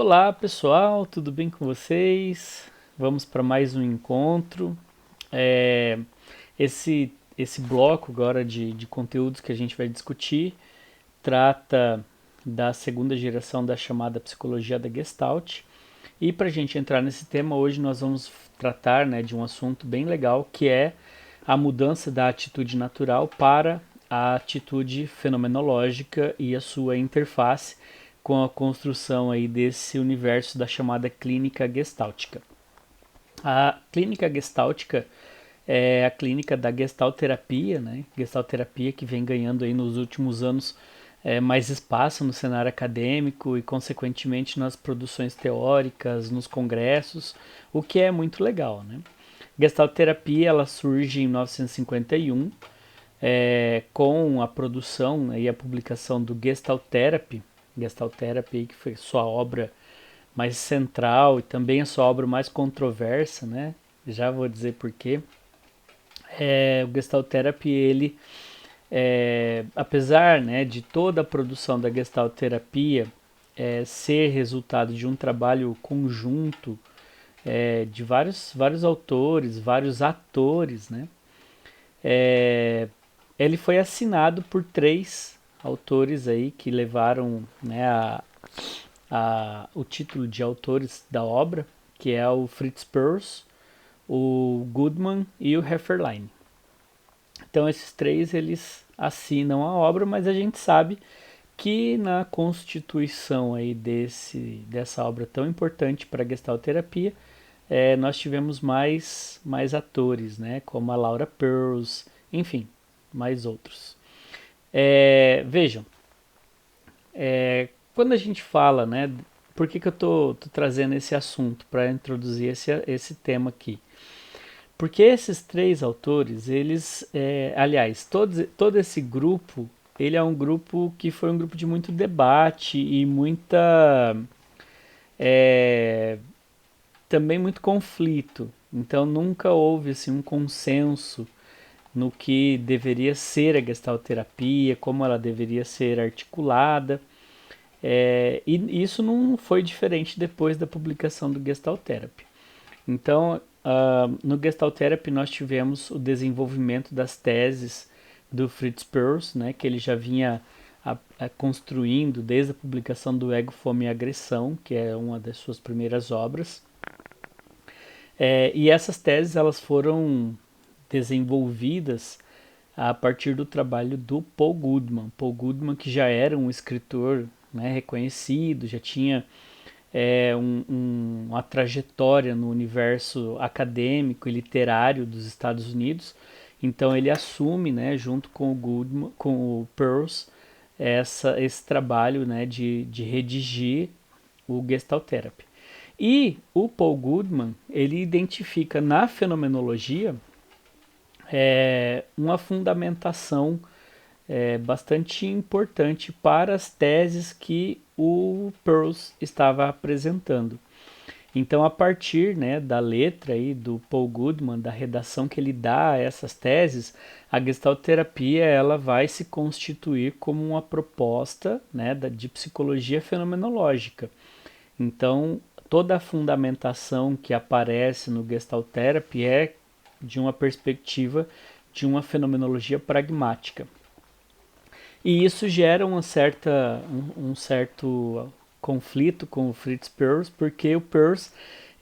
Olá pessoal, tudo bem com vocês? Vamos para mais um encontro. É, esse bloco agora de conteúdos que a gente vai discutir trata da segunda geração da chamada psicologia da Gestalt. E para a gente entrar nesse tema, hoje nós vamos tratar, né, de um assunto bem legal que é a mudança da atitude natural para a atitude fenomenológica e a sua interface com a construção aí desse universo da chamada clínica gestáltica. A clínica gestáltica é a clínica da gestalterapia, né? Gestalterapia que vem ganhando aí nos últimos anos mais espaço no cenário acadêmico e, consequentemente, nas produções teóricas, nos congressos, o que é muito legal, né? Gestalterapia ela surge em 1951 com a produção, né, e a publicação do Gestalt Therapy, Gestalt Therapy que foi sua obra mais central e também a sua obra mais controversa, né? Já vou dizer por quê. O Gestalt Therapy, ele, apesar, né, de toda a produção da Gestalt terapia ser resultado de um trabalho conjunto de vários autores, vários atores, né? É, ele foi assinado por três autores aí que levaram, né, o título de autores da obra, que é o Fritz Perls, o Goodman e o Hefferlein. Então esses três eles assinam a obra, mas a gente sabe que na constituição aí dessa obra tão importante para a gestalterapia, nós tivemos mais atores, né, como a Laura Perls, enfim, mais outros. Vejam, quando a gente fala, né, por que eu tô trazendo esse assunto para introduzir esse tema aqui? Porque esses três autores, eles, aliás, todo esse grupo, ele é um grupo que foi um grupo de muito debate e é, também muito conflito. Então nunca houve assim, um consenso no que deveria ser a gestalterapia, como ela deveria ser articulada. E isso não foi diferente depois da publicação do Gestalt Therapy. Então, no Gestalt Therapy nós tivemos o desenvolvimento das teses do Fritz Perls, né, que ele já vinha construindo desde a publicação do Ego, Fome e Agressão, que é uma das suas primeiras obras. E essas teses elas foram desenvolvidas a partir do trabalho do Paul Goodman. Paul Goodman, que já era um escritor, né, reconhecido, já tinha uma trajetória no universo acadêmico e literário dos Estados Unidos. Então ele assume, né, junto com o Goodman, com o Peirce, esse trabalho, né, de redigir o Gestalt Therapy. E o Paul Goodman ele identifica na fenomenologia uma fundamentação bastante importante para as teses que o Peirce estava apresentando. Então, a partir, né, da letra aí do Paul Goodman, da redação que ele dá a essas teses, a gestalterapia ela vai se constituir como uma proposta, né, de psicologia fenomenológica. Então, toda a fundamentação que aparece no Gestalt Therapy é de uma perspectiva de uma fenomenologia pragmática. E isso gera um certo conflito com o Fritz Perls, porque o Perls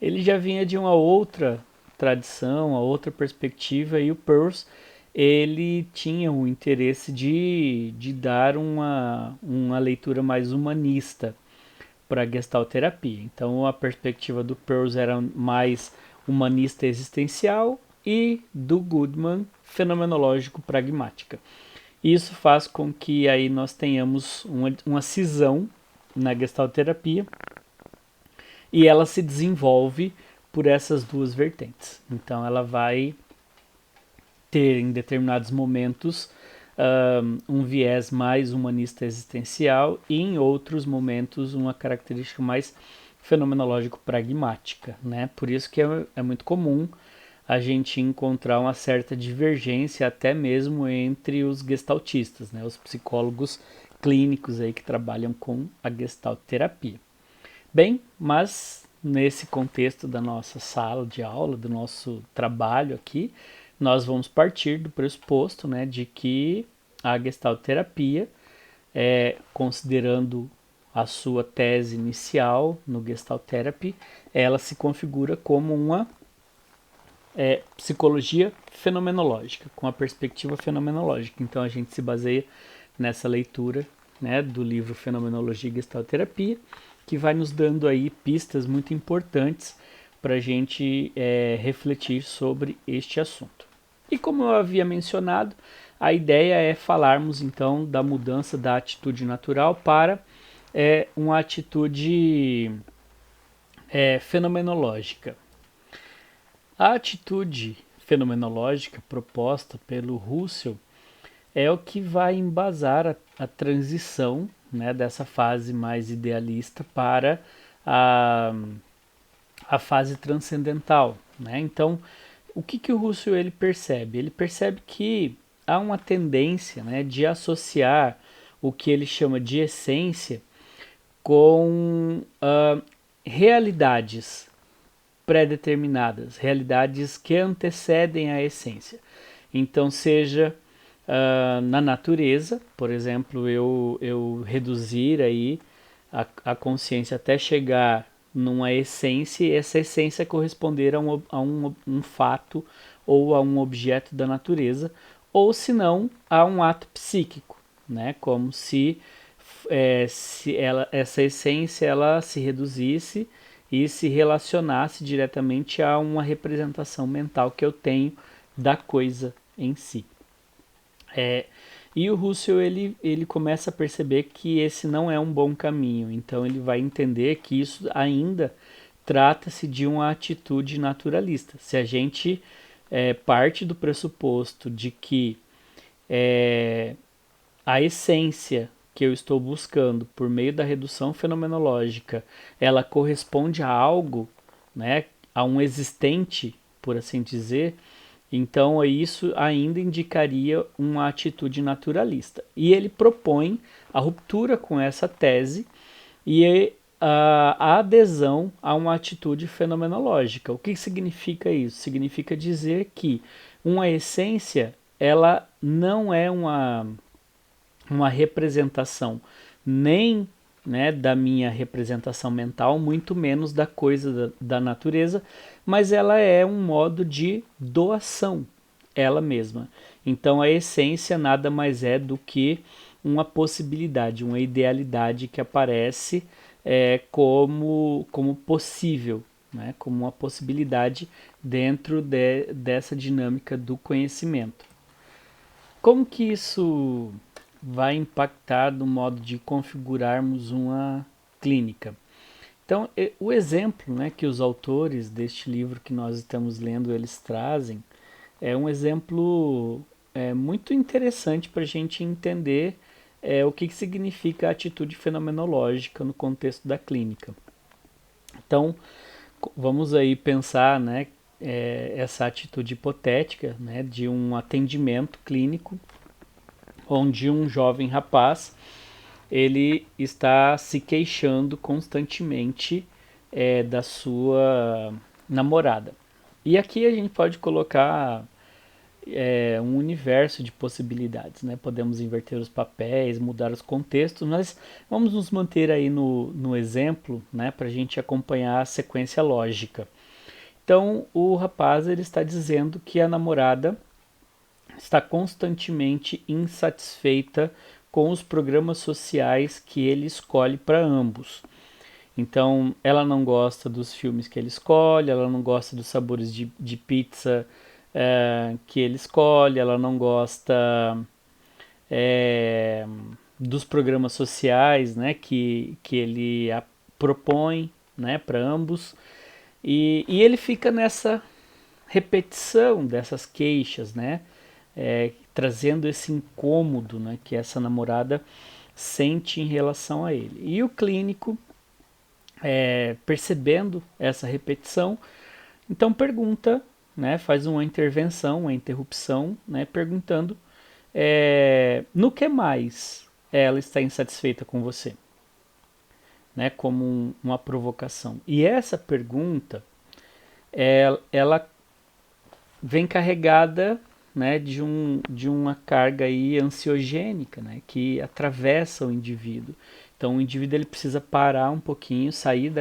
ele já vinha de uma outra tradição, uma outra perspectiva, e o Perls ele tinha o interesse de dar uma leitura mais humanista para a gestalterapia. Então a perspectiva do Perls era mais humanista existencial e do Goodman fenomenológico pragmática. Isso faz com que aí nós tenhamos uma cisão na gestalterapia e ela se desenvolve por essas duas vertentes. Então ela vai ter em determinados momentos um viés mais humanista existencial e em outros momentos uma característica mais fenomenológico pragmática, né? Por isso que é muito comum a gente encontrar uma certa divergência até mesmo entre os gestaltistas, né? Os psicólogos clínicos aí que trabalham com a gestalt terapia. Bem, mas nesse contexto da nossa sala de aula, do nosso trabalho aqui, nós vamos partir do pressuposto, né, de que a Gestalt terapia, considerando a sua tese inicial no Gestalt Therapy, ela se configura como uma psicologia fenomenológica, com a perspectiva fenomenológica. Então a gente se baseia nessa leitura, né, do livro Fenomenologia e Gestalt Terapia, que vai nos dando aí pistas muito importantes para a gente refletir sobre este assunto. E como eu havia mencionado, a ideia é falarmos então da mudança da atitude natural para uma atitude fenomenológica. A atitude fenomenológica proposta pelo Russell é o que vai embasar a transição, né, dessa fase mais idealista para a fase transcendental, né? Então, o que o Russell ele percebe? Ele percebe que há uma tendência, né, de associar o que ele chama de essência com realidades pré-determinadas, realidades que antecedem a essência. Então, seja na natureza, por exemplo, eu reduzir aí a consciência até chegar numa essência, e essa essência corresponder a um fato ou a um objeto da natureza, ou se não, a um ato psíquico, né? Como se essa essência ela se reduzisse e se relacionasse diretamente a uma representação mental que eu tenho da coisa em si. E o Russell ele começa a perceber que esse não é um bom caminho, então ele vai entender que isso ainda trata-se de uma atitude naturalista. Se a gente parte do pressuposto de que a essência que eu estou buscando por meio da redução fenomenológica, ela corresponde a algo, né, a um existente, por assim dizer, então isso ainda indicaria uma atitude naturalista. E ele propõe a ruptura com essa tese e a adesão a uma atitude fenomenológica. O que significa isso? Significa dizer que uma essência ela não é uma representação nem, né, da minha representação mental, muito menos da coisa da natureza, mas ela é um modo de doação, ela mesma. Então a essência nada mais é do que uma possibilidade, uma idealidade que aparece como possível, né, como uma possibilidade dentro dessa dinâmica do conhecimento. Como que isso vai impactar no modo de configurarmos uma clínica? Então, o exemplo, né, que os autores deste livro que nós estamos lendo eles trazem é um exemplo muito interessante para a gente entender o que significa a atitude fenomenológica no contexto da clínica. Então, vamos aí pensar, né, essa atitude hipotética, né, de um atendimento clínico onde um jovem rapaz ele está se queixando constantemente da sua namorada. E aqui a gente pode colocar um universo de possibilidades, né? Podemos inverter os papéis, mudar os contextos, mas vamos nos manter aí no exemplo, né? Para a gente acompanhar a sequência lógica. Então, o rapaz ele está dizendo que a namorada está constantemente insatisfeita com os programas sociais que ele escolhe para ambos. Então, ela não gosta dos filmes que ele escolhe, ela não gosta dos sabores de pizza que ele escolhe, ela não gosta dos programas sociais, né, que ele propõe, né, para ambos. E ele fica nessa repetição dessas queixas, né, trazendo esse incômodo, né, que essa namorada sente em relação a ele. E o clínico, percebendo essa repetição, então pergunta, né, faz uma intervenção, uma interrupção, né, perguntando no que mais ela está insatisfeita com você. né, como uma provocação. E essa pergunta, ela vem carregada, né, de uma carga aí ansiogênica, né, que atravessa o indivíduo. Então o indivíduo ele precisa parar um pouquinho, sair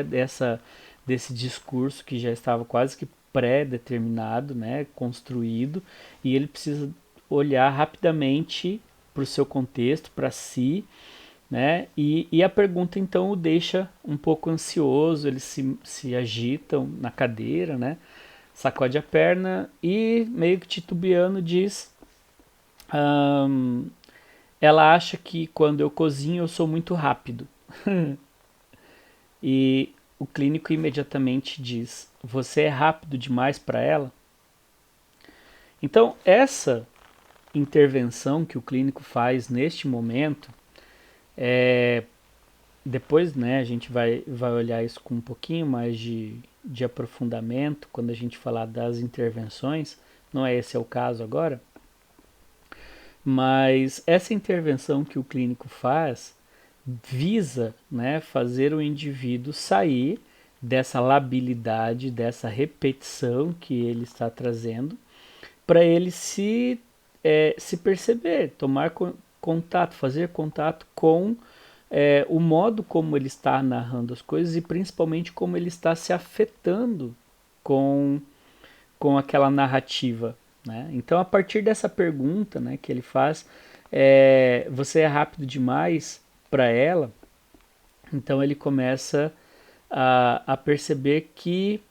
desse discurso que já estava quase que pré-determinado, né, construído, e ele precisa olhar rapidamente para o seu contexto, para si, né? E a pergunta então o deixa um pouco ansioso, ele se agita na cadeira, né? Sacode a perna e meio que titubeando diz: ela acha que quando eu cozinho eu sou muito rápido. E o clínico imediatamente diz: você é rápido demais para ela? Então, essa intervenção que o clínico faz neste momento, depois, né, a gente vai olhar isso com um pouquinho mais de aprofundamento quando a gente falar das intervenções, não é esse é o caso agora, mas essa intervenção que o clínico faz visa, né, fazer o indivíduo sair dessa labilidade, dessa repetição que ele está trazendo, para ele se perceber, tomar contato, fazer contato com o modo como ele está narrando as coisas e principalmente como ele está se afetando com, com aquela narrativa. Né? Então, a partir dessa pergunta, né, que ele faz, você é rápido demais para ela? Então ele começa a perceber que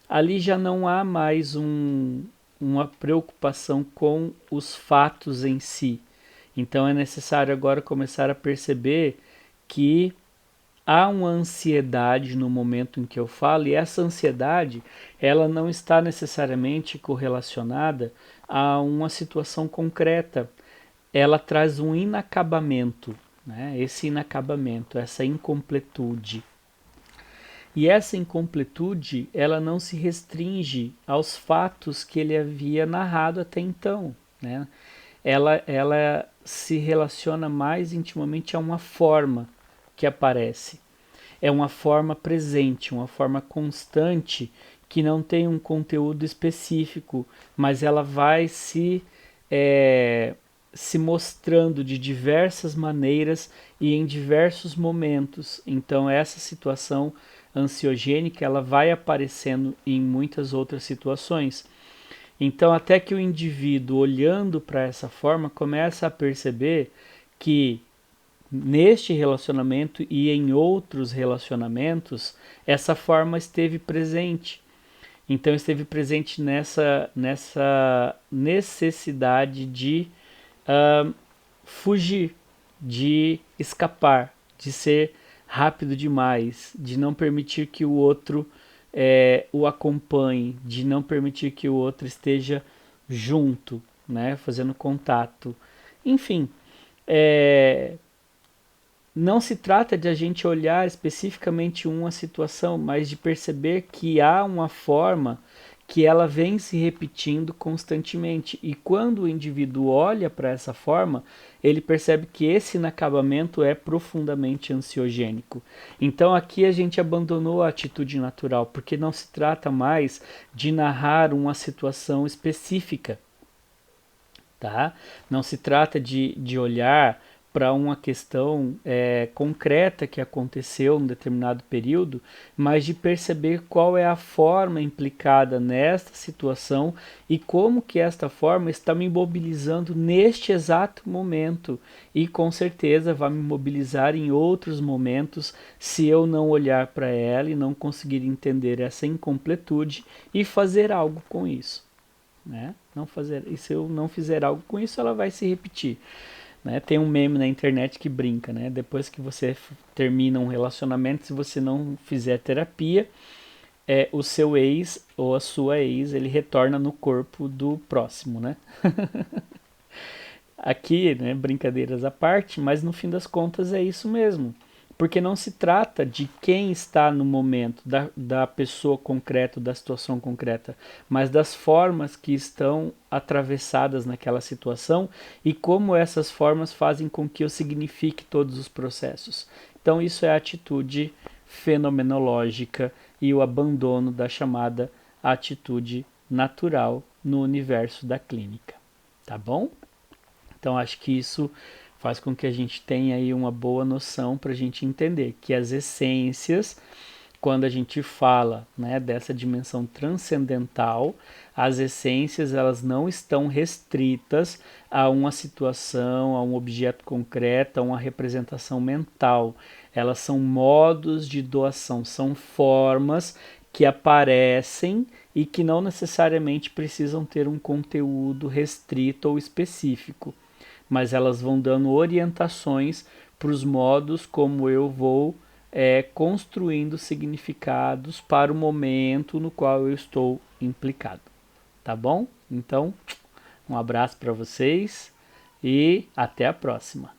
ali já não há mais uma preocupação com os fatos em si. Então é necessário agora começar a perceber que há uma ansiedade no momento em que eu falo, e essa ansiedade ela não está necessariamente correlacionada a uma situação concreta. Ela traz um inacabamento, né? Esse inacabamento, essa incompletude. E essa incompletude, ela não se restringe aos fatos que ele havia narrado até então, né? Ela se relaciona mais intimamente a uma forma que aparece. É uma forma presente, uma forma constante que não tem um conteúdo específico, mas ela vai se mostrando de diversas maneiras e em diversos momentos. Então essa situação ansiogênica ela vai aparecendo em muitas outras situações. Então até que o indivíduo olhando para essa forma começa a perceber que neste relacionamento e em outros relacionamentos essa forma esteve presente. Então esteve presente nessa necessidade de fugir, de escapar, de ser rápido demais, de não permitir que o outro o acompanhe, de não permitir que o outro esteja junto, né, fazendo contato. Enfim, não se trata de a gente olhar especificamente uma situação, mas de perceber que há uma forma que ela vem se repetindo constantemente. E quando o indivíduo olha para essa forma, ele percebe que esse inacabamento é profundamente ansiogênico. Então aqui a gente abandonou a atitude natural, porque não se trata mais de narrar uma situação específica. Tá? Não se trata de olhar para uma questão concreta que aconteceu em determinado período, mas de perceber qual é a forma implicada nesta situação e como que esta forma está me mobilizando neste exato momento e com certeza vai me mobilizar em outros momentos se eu não olhar para ela e não conseguir entender essa incompletude e fazer algo com isso. Né? Não fazer, e se eu não fizer algo com isso, ela vai se repetir. Né? Tem um meme na internet que brinca, né? Depois que você termina um relacionamento, se você não fizer terapia, o seu ex ou a sua ex, ele retorna no corpo do próximo, né? Aqui, né, brincadeiras à parte, mas no fim das contas é isso mesmo. Porque não se trata de quem está no momento, da pessoa concreta, da situação concreta, mas das formas que estão atravessadas naquela situação e como essas formas fazem com que eu signifique todos os processos. Então isso é a atitude fenomenológica e o abandono da chamada atitude natural no universo da clínica, tá bom? Então acho que isso faz com que a gente tenha aí uma boa noção para a gente entender que as essências, quando a gente fala, né, dessa dimensão transcendental, as essências elas não estão restritas a uma situação, a um objeto concreto, a uma representação mental. Elas são modos de doação, são formas que aparecem e que não necessariamente precisam ter um conteúdo restrito ou específico, mas elas vão dando orientações para os modos como eu vou construindo significados para o momento no qual eu estou implicado. Tá bom? Então, um abraço para vocês e até a próxima.